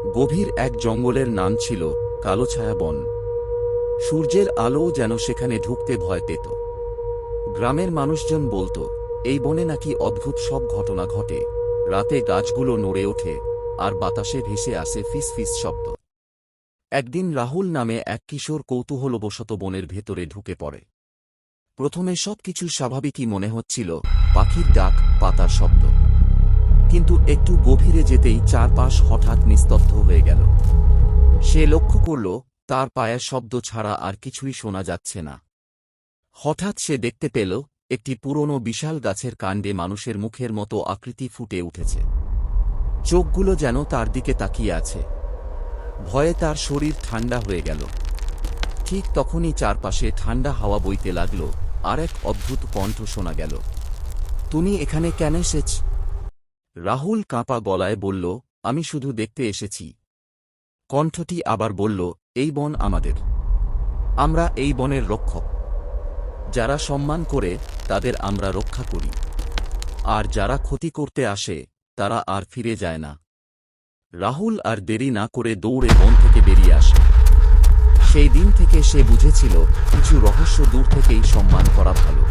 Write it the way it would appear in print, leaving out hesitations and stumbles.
গভীর এক জঙ্গলের নাম ছিল কালোছায়া বন। সূর্যের আলোও যেন সেখানে ঢুকতে ভয় পেত। গ্রামের মানুষজন বলতো, এই বনে নাকি অদ্ভুত সব ঘটনা ঘটে। রাতে গাছগুলো নড়ে ওঠে, আর বাতাসে ভেসে আসে ফিস ফিস শব্দ। একদিন রাহুল নামে এক কিশোর কৌতূহলবশত বনের ভেতরে ঢুকে পড়ে। প্রথমে সবকিছু স্বাভাবিকই মনে হচ্ছিল, পাখির ডাক, পাতার শব্দ। কিন্তু একটু গভীরে যেতেই চারপাশ হঠাৎ নিস্তব্ধ হয়ে গেল। সে লক্ষ্য করল, তার পায়ের শব্দ ছাড়া আর কিছুই শোনা যাচ্ছে না। হঠাৎ সে দেখতে পেল, একটি পুরনো বিশাল গাছের কাণ্ডে মানুষের মুখের মতো আকৃতি ফুটে উঠেছে। চোখগুলো যেন তার দিকে তাকিয়ে আছে। ভয়ে তার শরীর ঠান্ডা হয়ে গেল। ঠিক তখনই চারপাশে ঠান্ডা হাওয়া বইতে লাগল, আর এক অদ্ভুত কণ্ঠ শোনা গেল, তুমি এখানে কেন এসেছ? রাহুল কাঁপা গলায় বলল, আমি শুধু দেখতে এসেছি। কণ্ঠটি আবার বলল, এই বন আমাদের। আমরা এই বনের রক্ষক। যারা সম্মান করে তাদের আমরা রক্ষা করি, আর যারা ক্ষতি করতে আসে তারা আর ফিরে যায় না। রাহুল আর দেরি না করে দৌড়ে বন থেকে বেরিয়ে আসে। সেই দিন থেকে সে বুঝেছিল, কিছু রহস্য দূর থেকেই সম্মান করা ভালো।